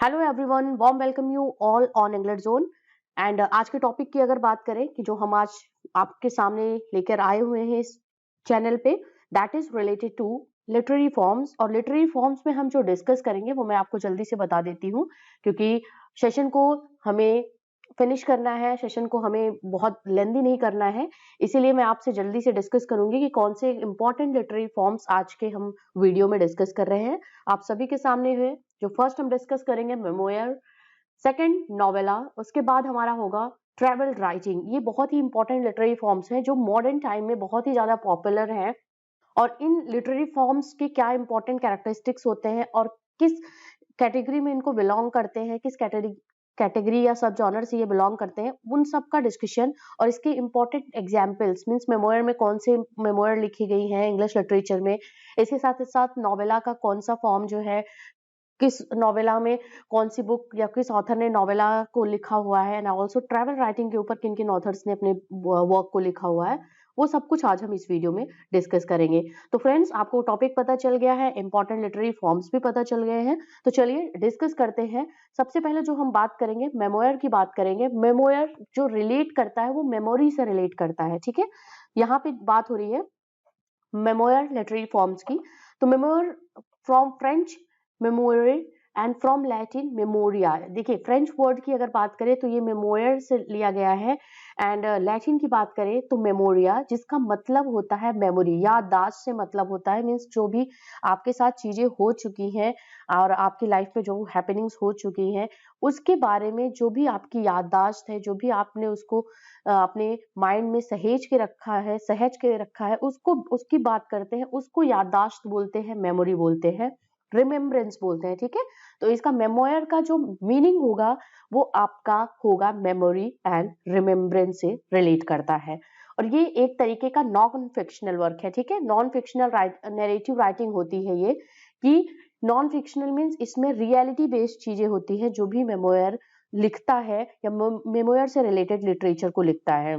Hello everyone, warm welcome you all on English zone. And आज के topic की अगर बात करें कि जो हम आज आपके सामने लेकर आए हुए हैं इस चैनल पे, that is related to literary forms. और लिटरेरी फॉर्म्स में हम जो डिस्कस करेंगे वो मैं आपको जल्दी से बता देती हूँ, क्योंकि सेशन को हमें फिनिश करना है, सेशन को हमें बहुत लेंदी नहीं करना है। इसीलिए मैं आपसे जल्दी से डिस्कस करूंगी कि कौन से इंपॉर्टेंट लिटरेरी फॉर्म्स आज के हम वीडियो में डिस्कस कर रहे हैं आप सभी के सामने है। जो फर्स्ट हम डिस्कस करेंगे मेमोयर, सेकंड नोवेला, उसके बाद हमारा होगा ट्रैवल राइटिंग। ये बहुत ही इंपॉर्टेंट लिटरेरी फॉर्म्स हैं जो मॉडर्न टाइम में बहुत ही ज्यादा पॉपुलर हैं। और इन लिटरेरी फॉर्म्स के क्या इंपॉर्टेंट कैरेक्टरिस्टिक्स होते हैं और किस कैटेगरी में इनको बिलोंग करते हैं, किस कैटेगरी या सब जॉनर से ये बिलोंग करते हैं, उन सब का डिस्कशन और इसके इंपॉर्टेंट एग्जाम्पल्स मीन्स मेमोयर में कौन से मेमोयर लिखी गई हैं इंग्लिश लिटरेचर में, इसके साथ साथ नोवेला का कौन सा फॉर्म जो है, किस नोवेला में कौन सी बुक या किस ऑथर ने नोवेला को लिखा हुआ है, एंड ऑल्सो ट्रैवल राइटिंग के ऊपर किन किन ऑथर्स ने अपने वर्क को लिखा हुआ है, वो सब कुछ आज हम इस वीडियो में डिस्कस करेंगे। तो फ्रेंड्स, आपको टॉपिक पता चल गया है, इंपॉर्टेंट लिटरेरी फॉर्म्स भी पता चल गए हैं, तो चलिए डिस्कस करते हैं। सबसे पहले जो हम बात करेंगे मेमोयर की बात करेंगे। मेमोयर जो रिलेट करता है वो मेमोरी से रिलेट करता है, ठीक है। यहाँ पे बात हो रही है मेमोयर लिटरेरी फॉर्म्स की। तो memoir from French memoire and from Latin memoria. देखिए, फ्रेंच वर्ड की अगर बात करें तो ये मेमोयर से लिया गया है, एंड लैटिन की बात करें तो मेमोरिया, जिसका मतलब होता है मेमोरी, याददाश्त से मतलब होता है। मीन्स जो भी आपके साथ चीजें हो चुकी हैं और आपकी लाइफ में जो हैपनिंग्स हो चुकी हैं उसके बारे में जो भी आपकी याददाश्त है, जो भी आपने उसको अपने माइंड में सहज के रखा है, उसको उसकी बात करते हैं, उसको याददाश्त बोलते हैं, मेमोरी बोलते हैं, रिमेम्बरेंस बोलते हैं, ठीक है। तो इसका मेमोयर का जो मीनिंग होगा वो आपका होगा मेमोरी एंड रिमेम्बरेंस से रिलेट करता है। और ये एक तरीके का नॉन फिक्शनल वर्क है, ठीक है। नॉन फिक्शनल नैरेटिव राइटिंग होती है ये, कि नॉन फिक्शनल मीन्स इसमें रियलिटी बेस्ड चीजें होती हैं जो भी मेमोयर लिखता है या मेमोयर से रिलेटेड लिटरेचर को लिखता है,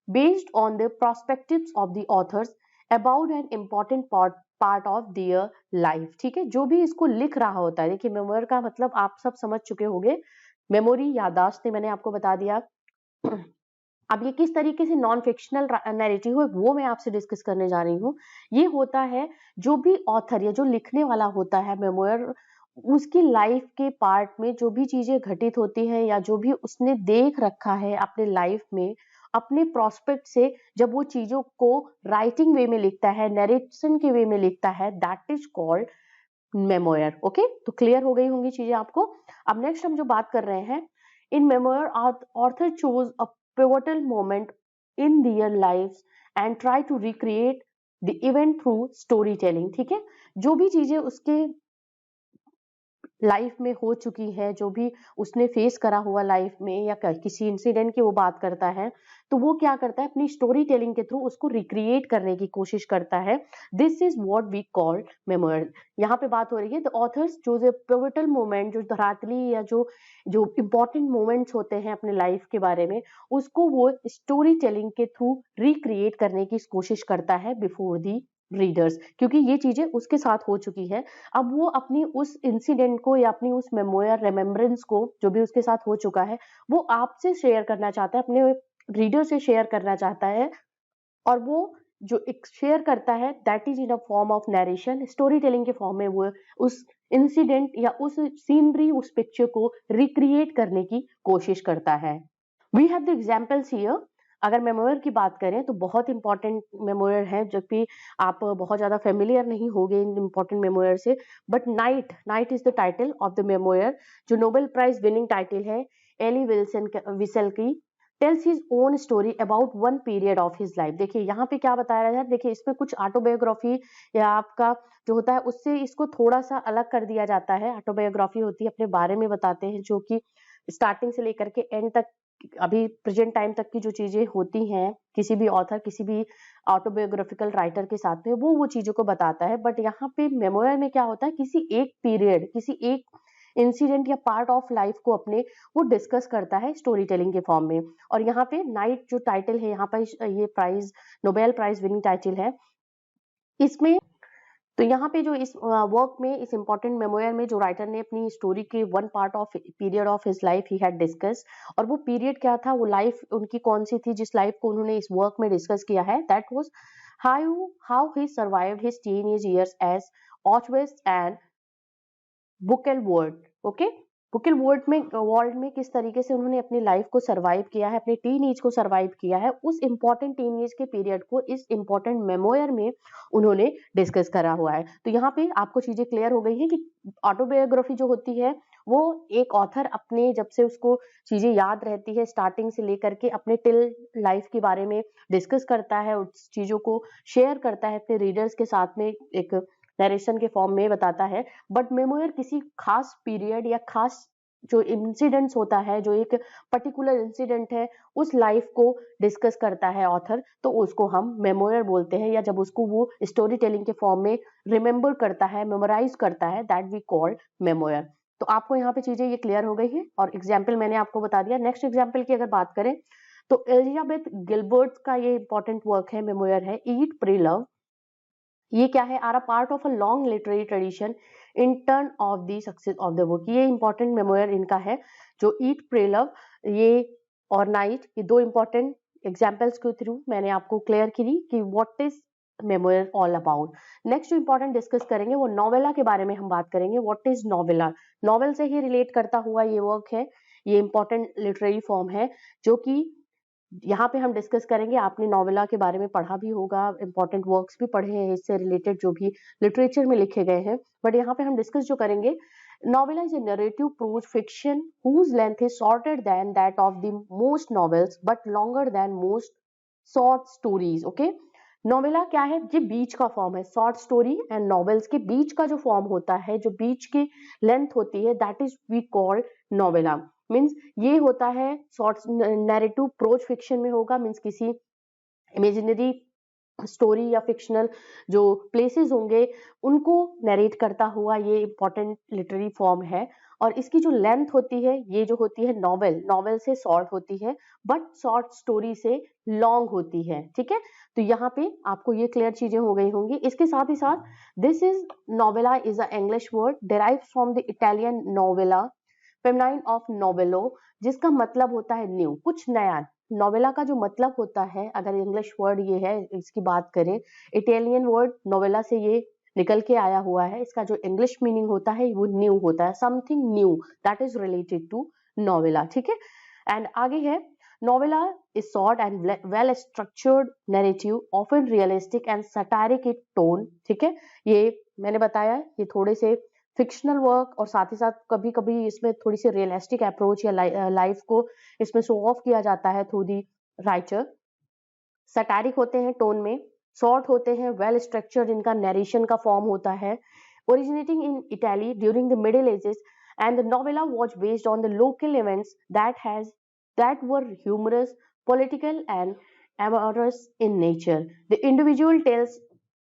based on the perspectives of the authors about an important part of their life, ठीक है। जो भी इसको लिख रहा होता है, देखिए मेमोयर का मतलब आप सब समझ चुके होंगे, मेमोरी याददाश्त मैंने आपको बता दिया। अब ये किस तरीके से नॉन फिक्शनल नैरेटिव है वो मैं आपसे डिस्कस करने जा रही हूँ। ये होता है जो भी ऑथर या जो लिखने वाला होता है मेमोयर, उसकी लाइफ के पार्ट में जो भी चीजें घटित होती हैं या जो भी उसने देख रखा है अपने लाइफ में, अपने प्रोस्पेक्ट से जब वो चीजों को राइटिंग वे में लिखता है, नरेशन के वे में लिखता है, that is called memoir. Okay, तो क्लियर हो गई होंगी चीजें आपको। अब नेक्स्ट हम जो बात कर रहे हैं, in memoir author choose a pivotal moment in their lives and try to recreate the event through storytelling, ठीक है। जो भी चीजें उसके लाइफ में हो चुकी है, जो भी उसने फेस करा हुआ लाइफ में या किसी इंसिडेंट की वो बात करता है, तो वो क्या करता है अपनी स्टोरी टेलिंग के थ्रू उसको रिक्रिएट करने की कोशिश करता है। This is what we call memoir. यहाँ पे बात हो रही है the authors choose a pivotal moment, जो धरातली या जो जो इंपॉर्टेंट मोमेंट्स होते हैं अपने लाइफ के बारे में, उसको वो स्टोरी टेलिंग के थ्रू रिक्रिएट करने की कोशिश करता है बिफोर दी रीडर्स, क्योंकि ये चीजें उसके साथ हो चुकी है। अब वो अपनी उस इंसिडेंट को या अपनी उस मेमोयर रिमेम्बरेंस को जो भी उसके साथ हो चुका है वो आपसे शेयर करना चाहता है, अपने रीडर से शेयर करना चाहता है। और वो जो एक शेयर करता है that is in a form of narration, story telling के फॉर्म में वो उस इंसिडेंट या उस सीनरी, उस पिक्चर को रिक्रिएट करने की कोशिश करता है। We have the examples here. अगर मेमोयर की बात करें तो बहुत इंपॉर्टेंट मेमोयर है, जब भी आप बहुत ज्यादा फेमिलियर नहीं होंगे इन इंपॉर्टेंट मेमोयर से, but night night is the title of the memoir, जो नोबेल प्राइज विनिंग टाइटल है। एली विसल की tales his own story about one period of his life. देखिए यहाँ पे क्या बताया रहा है, देखिए इसमें कुछ ऑटोबायोग्राफी या आपका जो होता है उससे इसको थोड़ा सा अलग कर दिया जाता है। ऑटोबायोग्राफी होती है अपने बारे में बताते हैं, जो कि स्टार्टिंग से लेकर के एंड तक, अभी प्रेजेंट टाइम तक की जो चीजें होती हैं किसी भी ऑथर, किसी भी ऑटोबायोग्राफिकल राइटर के साथ में, वो चीजों को बताता है। बट यहाँ पे मेमोयर में क्या होता है, किसी एक पीरियड, किसी एक इंसिडेंट या पार्ट ऑफ लाइफ को अपने वो डिस्कस करता है स्टोरी टेलिंग के फॉर्म में। और यहाँ पे नाइट जो टाइटल है, यहाँ पर ये prize Nobel prize winning title है। इसमें तो यहाँ पे जो इस वर्क में, इस इम्पोर्टेंट मेमोयर में जो राइटर ने अपनी स्टोरी के one part of period of his life he had discuss, और वो पीरियड क्या था, वो लाइफ उनकी कौन सी थी जिस लाइफ को उन्होंने इस वर्क में डिस्कस किया है, that was how he survived his teenage years as ऑचवेस and Buchenwald. Okay, Buchenwald में किस तरीके से उन्होंने अपनी लाइफ को सरवाइव किया है, अपने टीन एज को सरवाइव किया है, उस इंपॉर्टेंट टीन एज के पीरियड को इस इंपॉर्टेंट मेमोयर में उन्होंने डिस्कस करा हुआ है। तो यहाँ पे आपको चीजें क्लियर हो गई है कि ऑटोबायोग्राफी जो होती है वो एक ऑथर अपने, जब से उसको चीजें याद रहती है स्टार्टिंग से लेकर के अपने टिल लाइफ के बारे में डिस्कस करता है, उस चीजों को शेयर करता है अपने रीडर्स के साथ में, एक नरेशन के फॉर्म में बताता है। बट मेमोयर किसी खास पीरियड या खास जो इंसिडेंट्स होता है, जो एक पर्टिकुलर इंसिडेंट है, उस लाइफ को डिस्कस करता है ऑथर, तो उसको हम मेमोयर बोलते हैं, या जब उसको वो स्टोरी टेलिंग के फॉर्म में रिमेम्बर करता है, मेमोराइज करता है, दैट वी कॉल मेमोयर। तो आपको यहाँ पे चीजें ये क्लियर हो गई है, और एग्जाम्पल मैंने आपको बता दिया। नेक्स्ट एग्जाम्पल की अगर बात करें तो एलिजाबेथ गिलबर्ट का ये इंपॉर्टेंट वर्क है, मेमोयर है, ईट प्रे लव। ये क्या है, are a part of a long literary tradition in turn of the success of the book. ये इंपॉर्टेंट मेमोयर इनका है, जो ईट प्रे लव, ये और नाइट, ये दो इंपॉर्टेंट एग्जाम्पल्स के थ्रू मैंने आपको क्लियर की कि what is memoir all about. Next जो इंपॉर्टेंट डिस्कस करेंगे वो नोवेला के बारे में हम बात करेंगे। व्हाट इज नोवेला, नॉवेल से ही रिलेट करता हुआ ये वर्क है, ये इंपॉर्टेंट लिटरेरी फॉर्म है जो कि यहाँ पे हम डिस्कस करेंगे। आपने नोवेला के बारे में पढ़ा भी होगा, इंपॉर्टेंट वर्क्स भी पढ़े हैं इससे रिलेटेड जो भी लिटरेचर में लिखे गए हैं, बट यहाँ पे हम डिस्कस जो करेंगे, novella is a narrative pros fiction whose length is shorter than that of the most novels but longer than most short stories. Okay, novella क्या है, ये बीच का फॉर्म है, शॉर्ट स्टोरी एंड नॉवेल्स के बीच का जो फॉर्म होता है, जो बीच की लेंथ होती है, that is we called novella. Means ये होता है शॉर्ट नैरेटिव प्रोज फिक्शन में होगा, मीन्स किसी इमेजिनरी स्टोरी या फिक्शनल जो प्लेसेस होंगे उनको नरेट करता हुआ ये इंपॉर्टेंट लिटरेरी फॉर्म है। और इसकी जो लेंथ होती है, ये जो होती है नॉवेल, नॉवेल से शॉर्ट होती है, बट शॉर्ट स्टोरी से लॉन्ग होती है। ठीक है, तो यहाँ पे आपको ये क्लियर चीजें हो गई होंगी। इसके साथ ही साथ this is novella is a English word derive from the Italian novella feminine of novello, जिसका मतलब होता है न्यू, कुछ नया। नोवेला का जो मतलब होता है, अगर इंग्लिश वर्ड ये है, इसकी बात करें, इटालियन वर्ड नोवेला से ये निकल के आया हुआ है, इसका जो इंग्लिश मीनिंग होता है वो न्यू होता है, something new that is related to novella. ठीक है, एंड आगे है novella is short and well structured narrative often realistic and satiric in tone. ठीक है, ये मैंने बताया, ये थोड़े से फिक्शनल वर्क और साथ ही साथ कभी कभी इसमें थोड़ी सी रियलिस्टिक अप्रोच या लाइफ को इसमें शो ऑफ किया जाता है थ्रू दी राइटर। सटारिक होते हैं टोन में, शॉर्ट होते हैं, वेल स्ट्रक्चर्ड इनका नरेशन का फॉर्म होता है, originating in Italy during the middle ages, and the novella was based on the local events that were humorous, political and amorous in nature. The individual tales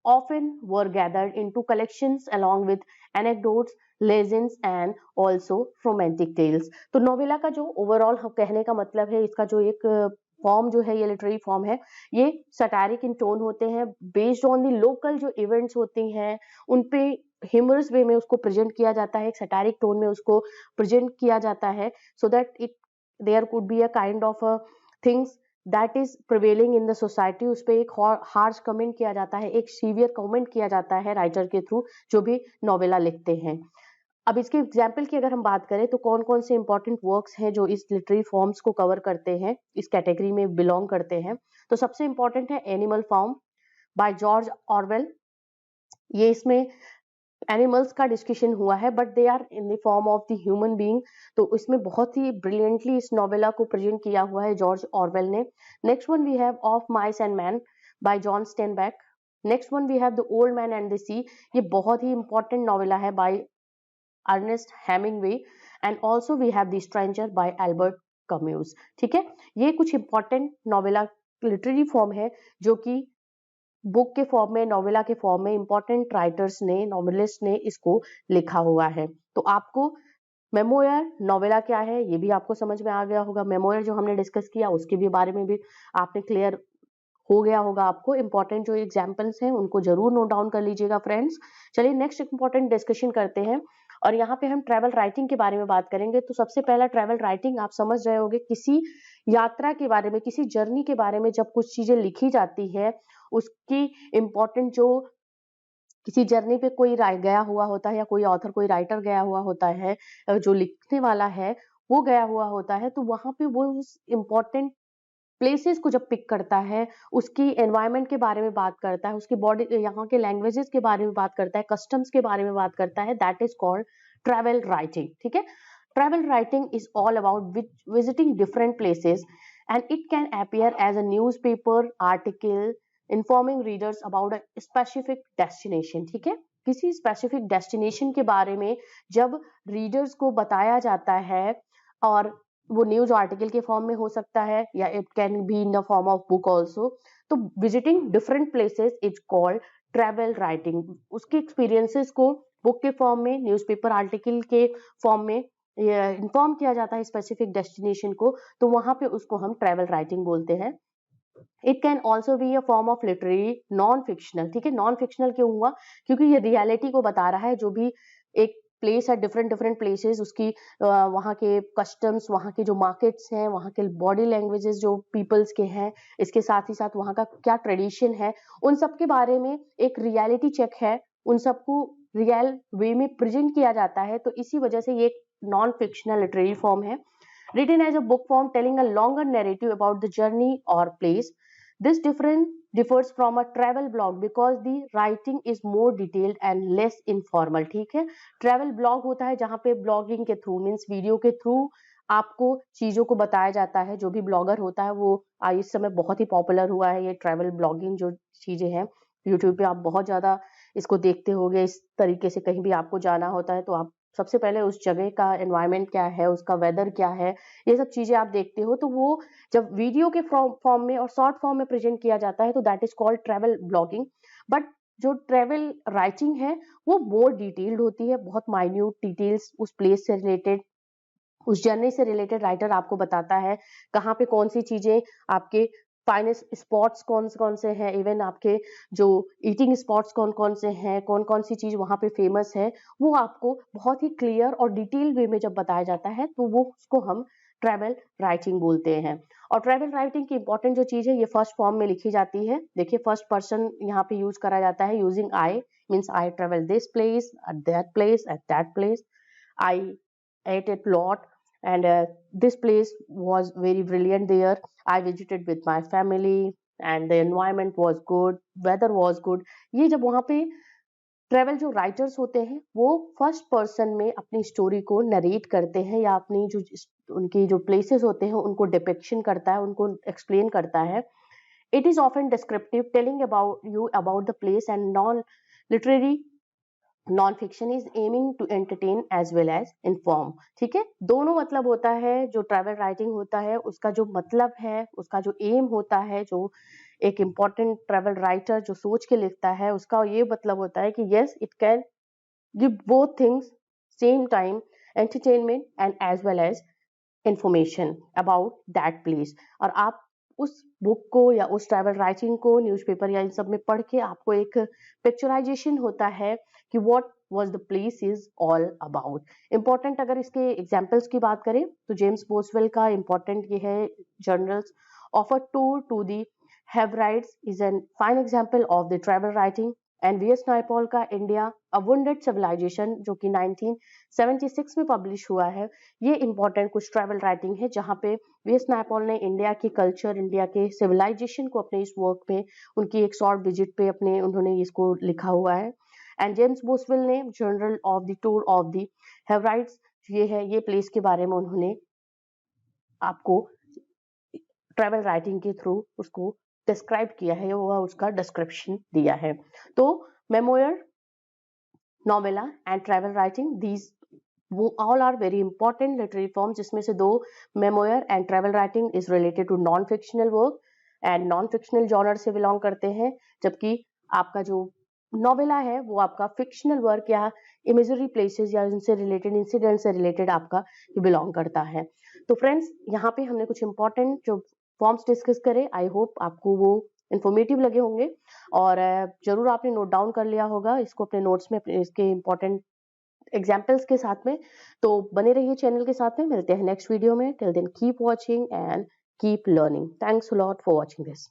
often were gathered into collections along with anecdotes, legends and also romantic tales. तो novella का जो overall कहने का मतलब है, इसका जो एक फॉर्म जो है, ये लिटरेरी फॉर्म है, ये सटारिक इन टोन होते हैं, बेस्ड ऑन द लोकल जो इवेंट्स होती हैं उन पे ह्यूमरस वे में उसको प्रेजेंट किया जाता है, एक सटारिक टोन में उसको प्रेजेंट किया जाता है, so that it there could be a kind of a things that is prevailing in the society, उस पे एक हार्श कमेंट किया जाता है, एक सीवियर कमेंट किया जाता है राइटर के थ्रू जो भी नोवेला लिखते हैं। अब इसके एग्जाम्पल की अगर हम बात करें तो कौन कौन से इंपॉर्टेंट वर्क्स हैं जो इस लिटरेरी फॉर्म्स को कवर करते हैं, इस कैटेगरी में बिलोंग करते हैं। तो सबसे इंपॉर्टेंट है Animal Farm by George Orwell. ये इसमें एनिमल्स का डिस्कशन हुआ है, but they are in the form of the human being. तो इसमें बहुत ही ब्रिलियंटली इस नोवेला को प्रेजेंट किया हुआ है जॉर्ज ऑरवेल ने। Next one we have of Mice and Men by John Steinbeck. Next one we have the Old Man and the Sea, ये बहुत ही इंपॉर्टेंट नोवेला है by Ernest Hemingway. And also we have the Stranger by Albert Camus. ठीक है, ये कुछ important novella literary form है जो कि बुक के फॉर्म में, नोवेला के फॉर्म में इंपॉर्टेंट राइटर्स ने, नॉवेलिस्ट ने इसको लिखा हुआ है। तो आपको मेमोयर नोवेला क्या है ये भी आपको समझ में आ गया होगा। मेमोयर जो हमने डिस्कस किया उसके भी बारे में भी आपने क्लियर हो गया होगा आपको। इंपॉर्टेंट जो एग्जाम्पल्स हैं उनको जरूर नोट डाउन कर लीजिएगा फ्रेंड्स। चलिए नेक्स्ट इंपॉर्टेंट डिस्कशन करते हैं और यहाँ पे हम ट्रैवल राइटिंग के बारे में बात करेंगे। तो सबसे पहला ट्रैवल राइटिंग आप समझ रहे होंगे, किसी यात्रा के बारे में, किसी जर्नी के बारे में जब कुछ चीजें लिखी जाती है, उसकी इम्पोर्टेंट जो किसी जर्नी पे कोई गया हुआ होता है या कोई ऑथर, कोई राइटर गया हुआ होता है, जो लिखने वाला है वो गया हुआ होता है, तो वहां पे वो उस इम्पोर्टेंट प्लेसेस को जब पिक करता है, उसकी एनवायरनमेंट के बारे में बात करता है, उसकी बॉडी, यहाँ के लैंग्वेजेस के बारे में बात करता है, कस्टम्स के बारे में बात करता है, that is called travel writing. ठीक है, travel writing is all about visiting different places and it can appear as a newspaper article informing readers about a specific destination. ठीक है, किसी स्पेसिफिक डेस्टिनेशन के बारे में जब रीडर्स को बताया जाता है, और वो न्यूज आर्टिकल के फॉर्म में हो सकता है या it can be in the form of book also, तो visiting different places is called travel writing. उसके एक्सपीरियंसेस को बुक के फॉर्म में, न्यूज़पेपर आर्टिकल के फॉर्म में इन्फॉर्म किया जाता है स्पेसिफिक डेस्टिनेशन को, तो वहां पे उसको हम ट्रैवल राइटिंग बोलते हैं। It can also be a form of literary non fictional. ठीक है, नॉन फिक्शनल क्यों हुआ, क्योंकि ये रियलिटी को बता रहा है। जो भी एक प्लेस है, डिफरेंट डिफरेंट प्लेसेस, उसकी वहाँ के कस्टम्स, वहाँ के जो मार्केट्स हैं, वहाँ के बॉडी लैंग्वेजेस जो पीपल्स के हैं, इसके साथ ही साथ वहाँ का क्या ट्रेडिशन है, उन सब के बारे में एक रियलिटी चेक है, उन सबको रियल वे में प्रेजेंट किया जाता है। तो इसी वजह से ये एक नॉन फिक्शनल लिटरेरी फॉर्म है। Written as a book form telling a longer narrative about the journey or place. This differs from a travel blog because the writing is more detailed and less informal. ठीक है, travel blog होता है जहाँ पे blogging के through, means video के through आपको चीजों को बताया जाता है। जो भी ब्लॉगर होता है वो इस समय बहुत ही पॉपुलर हुआ है, ये ट्रैवल ब्लॉगिंग जो चीजें हैं। यूट्यूब पे आप बहुत ज्यादा इसको देखते होंगे। इस तरीके से कहीं भी आपको जाना होता है तो आप सबसे पहले उस जगह का एनवायरनमेंट क्या है, उसका वेदर क्या है, ये सब चीजें आप देखते हो। तो वो जब वीडियो के फॉर्म में और शॉर्ट फॉर्म में प्रेजेंट किया जाता है तो that is called travel blogging. But जो ट्रैवल राइटिंग है वो मोर डिटेल्ड होती है, बहुत माइन्यूट डिटेल्स उस प्लेस से रिलेटेड, उस जर्नी से रिलेटेड राइटर आपको बताता है कहाँ पे कौन सी चीजें, आपके फाइनेस्ट स्पॉट्स कौन से हैं, इवन आपके जो ईटिंग स्पॉट्स कौन से हैं, कौन सी चीज वहाँ पे फेमस है, वो आपको बहुत ही क्लियर और डिटेल वे में जब बताया जाता है तो वो उसको हम ट्रैवल राइटिंग बोलते हैं। और ट्रैवल राइटिंग की इंपॉर्टेंट जो चीज है, ये फर्स्ट फॉर्म में लिखी जाती है। देखिए, फर्स्ट पर्सन यहाँ पे यूज करा जाता है, using I, means I travel this place at that place, I ate a lot and this place was very brilliant there. I visited with my family and the environment was good, weather was good. ये जब वहाँ पे travel जो writers होते हैं वो first person में अपनी स्टोरी को नरेट करते हैं या अपनी जो उनकी जो प्लेसेस होते हैं उनको डिपिक्शन करता है, उनको एक्सप्लेन करता है। It is often descriptive, telling about you about the place and non literary non fiction is aiming to entertain as well as inform. ठीक है, दोनों मतलब होता है। जो ट्रैवल राइटिंग होता है उसका जो मतलब है, उसका जो एम होता है, जो एक इम्पॉर्टेंट ट्रैवल राइटर जो सोच के लिखता है उसका ये मतलब होता है कि yes, it can give both things same time, entertainment and as well as information about that place. और आप उस बुक को या उस ट्रैवल राइटिंग को न्यूज़पेपर या इन सब में पढ़ के आपको एक पिक्चराइजेशन होता है कि what was the place is all about. Important अगर इसके एग्जांपल्स की बात करें तो जेम्स बोसवेल का इंपॉर्टेंट ये है, journals of a tour to the Hebrides is an fine example of the travel writing. And V S Naipaul का इंडिया अ वुंडेड सिविलाइजेशन जो कि 1976 में पब्लिश हुआ है, ये इंपॉर्टेंट कुछ ट्रैवल राइटिंग है जहाँ पे वी एस नायपॉल ने इंडिया की कल्चर, इंडिया के सिविलाइजेशन को अपने इस वर्क में, उनकी एक शॉर्ट विजिट पे अपने उन्होंने इसको लिखा हुआ है। एंड जेम्स बोसवेल ने journal of the tour of the Hebrides, ये है, ये प्लेस के बारे में उन्होंने आपको ट्रैवल राइटिंग के थ्रू उसको डिस्क्राइब किया है, वो उसका डिस्क्रिप्शन दिया है। तो memoir, novella and travel writing, these वो all are very important literary form, जिसमें से दो, memoir and travel writing is related to non fictional work and non fictional genre से बिलोंग करते हैं, जबकि आपका जो नोवेला है वो आपका फिक्शनल वर्क या इमेजरी प्लेसेस या इनसे रिलेटेड, इंसिडेंट से रिलेटेड आपका बिलोंग करता है। तो फ्रेंड्स, यहाँ पे हमने कुछ इंपॉर्टेंट जो फॉर्म्स डिस्कस करे, आई होप आपको वो इन्फॉर्मेटिव लगे होंगे और जरूर आपने नोट डाउन कर लिया होगा इसको अपने नोट्स में, इसके इंपॉर्टेंट एग्जाम्पल्स के साथ में। तो बने रहिए चैनल के साथ में, मिलते हैं नेक्स्ट वीडियो में। Till then keep watching and keep learning. Thanks a lot for watching this.